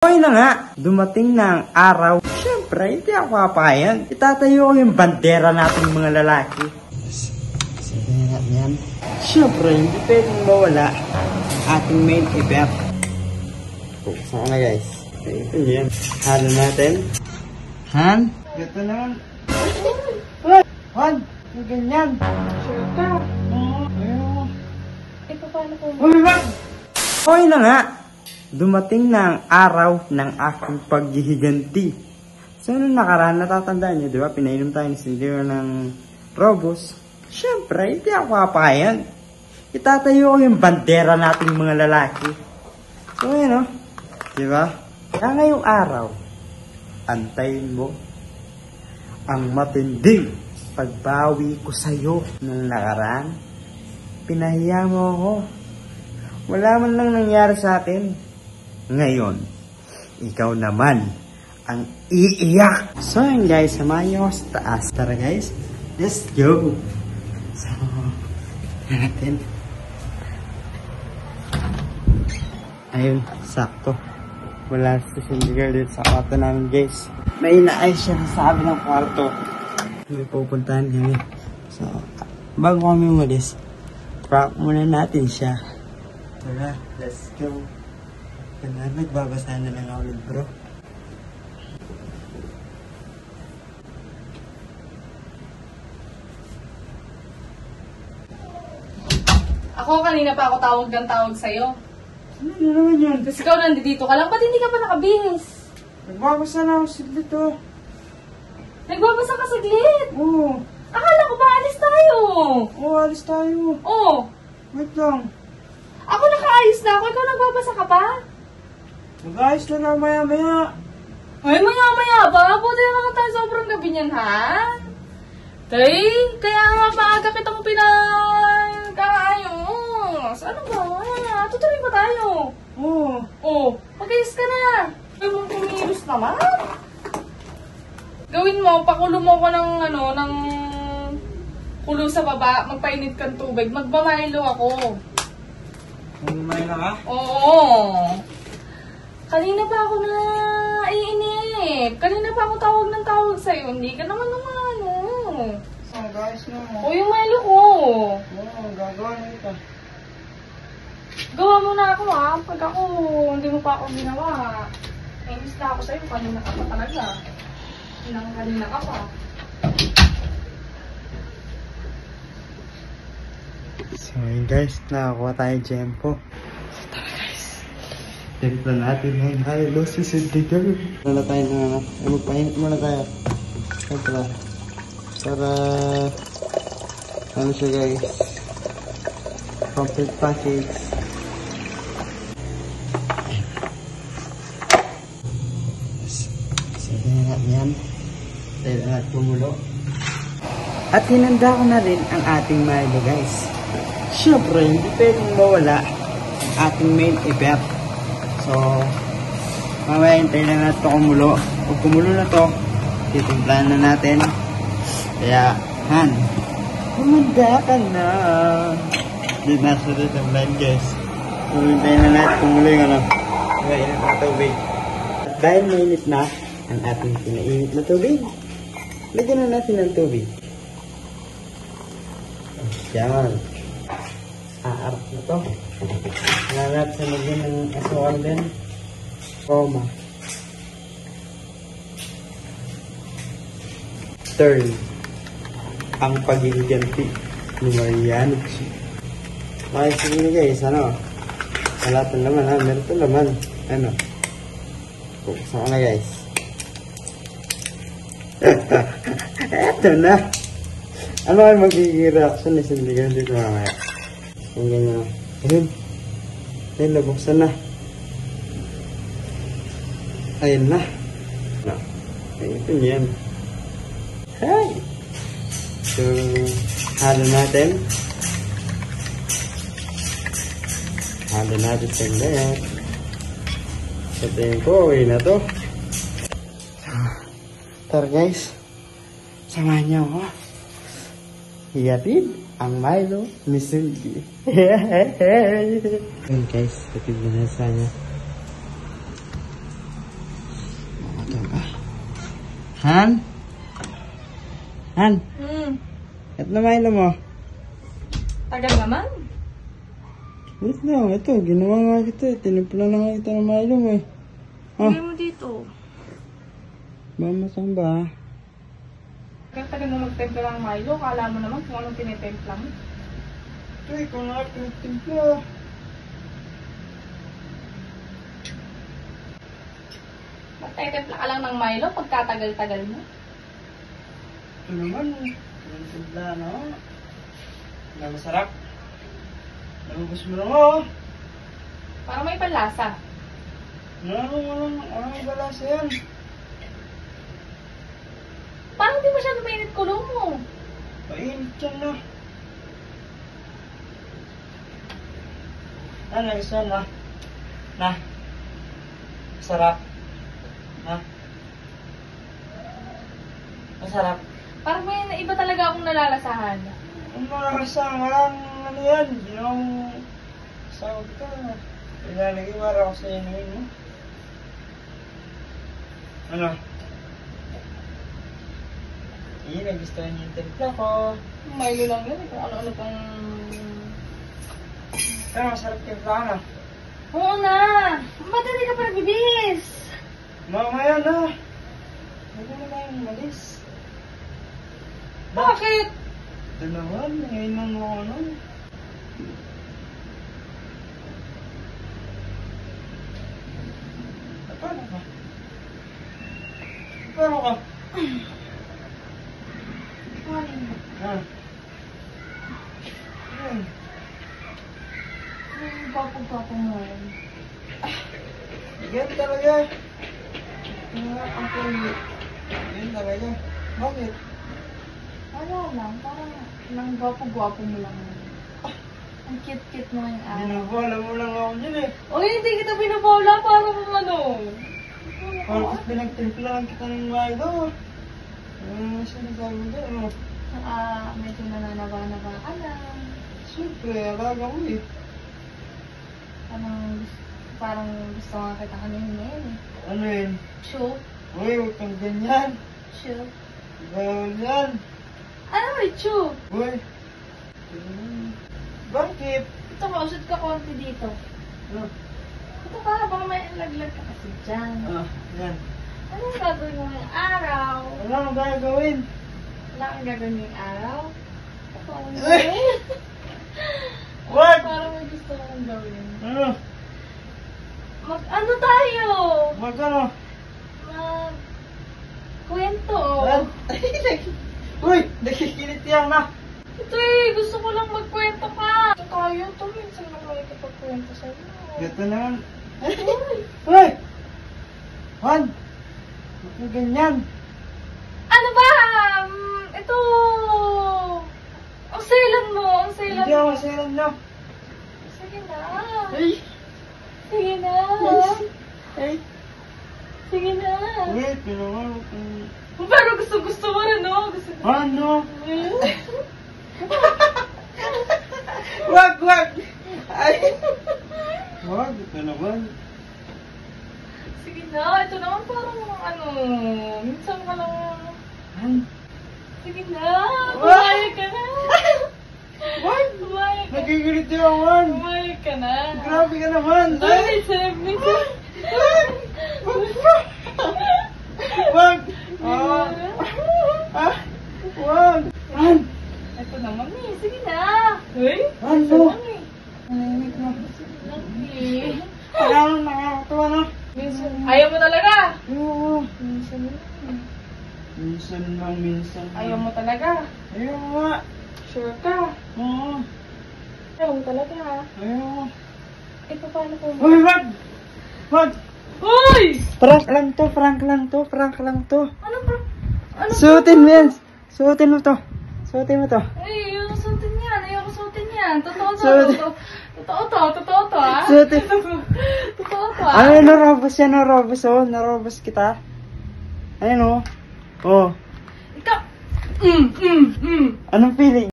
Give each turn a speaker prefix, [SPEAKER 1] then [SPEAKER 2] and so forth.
[SPEAKER 1] Okay na nga, dumating na ang araw. Siyempre, hindi ako papayag. Itatayo ko yung bandera nating mga lalaki. Sabihin natin yan. Siyempre, hindi pwedeng mawala ating main event. Saan na guys? Ito yan. Halo natin. Han? Ito naman. Han? Yung ganyan.
[SPEAKER 2] Sure ka?
[SPEAKER 1] Ayun.
[SPEAKER 2] Ito paano ko?
[SPEAKER 1] Okay na nga. Dumating na ang araw ng aking paghihiganti. So, nung nakaraan, natatandaan nyo, di ba? Pinainom tayo ni Silvio ng Robos. Siyempre, hindi ako papayag. Itatayo ko yung bandera nating mga lalaki. So, yun o. Di ba? Kaya ngayong araw, antayin mo ang matinding pagbawi ko sa'yo nung nakaraan. Pinahiya mo ako. Wala man lang nangyari sa akin. Ngayon, ikaw naman ang iiyak. So yun guys, samahan nyo sa taas. Tara guys, let's go. So, natin. Ayun, sakto. Wala si Cindy girl dito sa kwarto namin guys. May inaayos siya sa sabi ng kwarto. May pupuntahan kami. So, bago kami umalis, prank muna natin siya. Tara, let's go. Nagbabasa na lang ako ng bro.
[SPEAKER 2] Ako kanina pa ako tawag sa'yo.
[SPEAKER 1] Ano naman yun?
[SPEAKER 2] Kasi ikaw nandito ka lang, ba't hindi ka pa nakabihis?
[SPEAKER 1] Nagbabasa na ako saglit oh.
[SPEAKER 2] Nagbabasa ka saglit?
[SPEAKER 1] Oo.
[SPEAKER 2] Akala ko ba alis tayo?
[SPEAKER 1] Oo, alis tayo.
[SPEAKER 2] Oo.
[SPEAKER 1] Wait lang.
[SPEAKER 2] Ako nakaayos na ako, ikaw nagbabasa ka pa?
[SPEAKER 1] Mag-ayos na lang maya-maya.
[SPEAKER 2] Ay, maya-maya ba? Buti naman tayo sobrang gabi niyan, ha? Tay, kaya nga maaga kitang pinag-aayos. Ano ba? Tutuloy ba tayo?
[SPEAKER 1] Oo.
[SPEAKER 2] Oh, mag-ayos ka na. Ay, mong kumilos naman. Gawin mo, pakulo mo ko ng, ng kulo sa baba, magpainit kang tubig, magbamaylo ako.
[SPEAKER 1] Magmamay na ka?
[SPEAKER 2] Oo. Kanina pa ako na iinip. Kanina pa ako tawag sa'yo. Hindi ka naman
[SPEAKER 1] So guys, no.
[SPEAKER 2] O yung Milo ko.
[SPEAKER 1] Oo, gagawa na ito.
[SPEAKER 2] Gawa mo na ako ha. Pag ako, hindi mo pa ako ginawa. Nainis na ako sa'yo. Kanina ka pa talaga. Kanina ka pa.
[SPEAKER 1] So yun guys, nakakuha tayo Jempo. Tara guys. Ganito natin ngayon. Hello, si Cindy girl. Wala tayo na magpahinit muna tayo. Ito lang. Para ano siya guys, complete package. Sabihin natin yan. Tayo na natin pumulo. At hinanda ko na rin ang ating Milo guys. Siyempre, hindi pwedeng mawala ang ating main event. So, mamaya hintayin na natin ito kumulo. Pag kumulo na ito, titimplahan na natin. Kaya, Han, humanda ka na. Hindi nasa rin ang blind guys. Hintayin na natin kumulo yung mainit na tubig. At dahil mainit na ang ating pinainit na tubig, lagyan na natin ng tubig. Yan. Aarap na to. Nanap sa lagyan ng asukal din. Roma. Turn. Ang paghihiganti ni Marianucci. Okay, sige guys, wala ito laman ha, meron ito laman. Buksan ko na guys. Eto na. Ano kayo magiging reaction ni Cindy girl dito mamaya? Yung ganyan. Ayun. Ayun, nabuksan na. Ayun na. Ayun, ito yan. Hi! So, halo natin. Halo natin sa ganyan. Sa tingin ko, okay na to. Tara guys. Samahan niyo ako. Hiyatin ang Milo ni Cindy. Ayun guys, tipid na sa niya. Han? Han? At na Milo mo?
[SPEAKER 2] Tagal naman.
[SPEAKER 1] Wait lang, ito, ginawa nga kita. Tinimpla na nga kita ng Milo mo eh.
[SPEAKER 2] Hindi mo dito.
[SPEAKER 1] Mamasang ba?
[SPEAKER 2] Kaya tagal mo magtempla ng Milo, kala mo naman kung anong tinitempla mo.
[SPEAKER 1] Ito, ikaw nga tinitimpla.
[SPEAKER 2] Magtitimpla ka lang ng Milo pagkatagal-tagal mo.
[SPEAKER 1] Ito naman, tinitimpla na ako. Na masarap. Nabubos mo lang ako.
[SPEAKER 2] Para may panlasa.
[SPEAKER 1] Anong balasa yan?
[SPEAKER 2] Parang di masyado mainit kulong mo.
[SPEAKER 1] Painit yan na. Ano, gusto na? Na? Masarap. Na? Masarap.
[SPEAKER 2] Parang may iba talaga akong nalalasahan.
[SPEAKER 1] Ang mga kasama, ano yan? Ginawang sahod ka. Ilalagay para ako sa inuin mo. Ano? Hindi, nagustuhan niyo yung timpla ko.
[SPEAKER 2] Milo lang yun. Kung ano-ano pang...
[SPEAKER 1] Pero masarap timpla ka na.
[SPEAKER 2] Oo na! Ba't hindi ka pa nagbibis?
[SPEAKER 1] Mamaya na. Huwag mo na yung malis.
[SPEAKER 2] Bakit?
[SPEAKER 1] Ito naman, ngayon lang mo ano. Paano ka? Paano ka? Ha? Yan.
[SPEAKER 2] Papo mo.
[SPEAKER 1] Yan talaga. Ang kulit. Yan talaga. Bakit?
[SPEAKER 2] Wala lang. Parang nang gwapo-gwapo mo lang. Ang cute-cute mo yung araw.
[SPEAKER 1] Binabala mo lang ako dyan eh.
[SPEAKER 2] Uy, hindi kita binabola. Para kung ano.
[SPEAKER 1] Parang pinagtimpla lang kita ng Milo. Ano sinasabi mo dyan? Ano?
[SPEAKER 2] Medyo nananaba-naba ka lang.
[SPEAKER 1] Siyempre, alaga mo eh.
[SPEAKER 2] Parang gusto nga kita kanina yun eh.
[SPEAKER 1] Ano yun?
[SPEAKER 2] Sure.
[SPEAKER 1] Uy, huwag kang ganyan.
[SPEAKER 2] Sure.
[SPEAKER 1] Bawal yan.
[SPEAKER 2] Ano may sure?
[SPEAKER 1] Uy. Bakit?
[SPEAKER 2] Ito ka, usod ka konti dito.
[SPEAKER 1] Ano?
[SPEAKER 2] Ito ka, baka may laglag ka kasi dyan.
[SPEAKER 1] Yan.
[SPEAKER 2] Anong gagawin mo ngayong araw?
[SPEAKER 1] Ano ang gagawin?
[SPEAKER 2] Wala kang gagawin ngayong araw? Ito ang
[SPEAKER 1] Eh!
[SPEAKER 2] gawin.
[SPEAKER 1] Wag!
[SPEAKER 2] Parang may gusto kong gawin.
[SPEAKER 1] Ano?
[SPEAKER 2] Ano tayo?
[SPEAKER 1] Magkano?
[SPEAKER 2] Kwento.
[SPEAKER 1] Uy! Nakikilit yan na.
[SPEAKER 2] Ito eh, gusto ko lang magkwento ka. Ito tayo, ito minsan lang kayo kapagkwento sa'yo.
[SPEAKER 1] Ito naman. Uy! Juan! Huwag kang ganyan.
[SPEAKER 2] Ano ba? Ito... Ang selan mo, ang selan
[SPEAKER 1] Hindi ako
[SPEAKER 2] mo.
[SPEAKER 1] masilan na.
[SPEAKER 2] Sige na.
[SPEAKER 1] Ay!
[SPEAKER 2] Sige na.
[SPEAKER 1] Ay!
[SPEAKER 2] Sige na.
[SPEAKER 1] Uy, tinawag.
[SPEAKER 2] Pero gusto mo rin, no? Gusto mo.
[SPEAKER 1] Ano? Wag! Wag! Ay! Wag, ito naman.
[SPEAKER 2] Sige na. Ito naman parang ano... Minsan ka lang...
[SPEAKER 1] Ay!
[SPEAKER 2] Sige na. Bumayag ka na.
[SPEAKER 1] Wag!
[SPEAKER 2] Bumayag ka na.
[SPEAKER 1] Nagigilit yung Juan!
[SPEAKER 2] Bumayag ka na.
[SPEAKER 1] Grabe ka naman! Ay!
[SPEAKER 2] Minsan.
[SPEAKER 1] Wag! Wag! Juan!
[SPEAKER 2] Ito naman eh. Sige na. Uy?
[SPEAKER 1] Ano?
[SPEAKER 2] Nanginig na. Lagi.
[SPEAKER 1] Parang nakakatawa na.
[SPEAKER 2] Minsan. Ayaw mo talaga?
[SPEAKER 1] Oo.
[SPEAKER 2] Minsan.
[SPEAKER 1] Minsan lang, minsan.
[SPEAKER 2] Ayaw mo talaga?
[SPEAKER 1] Ayaw nga.
[SPEAKER 2] Sure ka?
[SPEAKER 1] Oo.
[SPEAKER 2] Ayaw mo talaga ha?
[SPEAKER 1] Ayaw.
[SPEAKER 2] Ito paano ko?
[SPEAKER 1] Uy, wag! Wag!
[SPEAKER 2] Uy!
[SPEAKER 1] Prank lang to, prank lang to, prank lang to.
[SPEAKER 2] Ano ba? Ano
[SPEAKER 1] Suotin mo yan. Suotin mo to. Suotin mo to.
[SPEAKER 2] Ay, ayoko suotin yan. Ayoko suotin yan. Totoo to.
[SPEAKER 1] Suotin.
[SPEAKER 2] Totoo to ha?
[SPEAKER 1] Suotin.
[SPEAKER 2] Totoo to ha?
[SPEAKER 1] Ano, narobos yan, narobos oh. Narobos kita. Ayun oh. Oh.
[SPEAKER 2] Ikaw.
[SPEAKER 1] Anong feeling?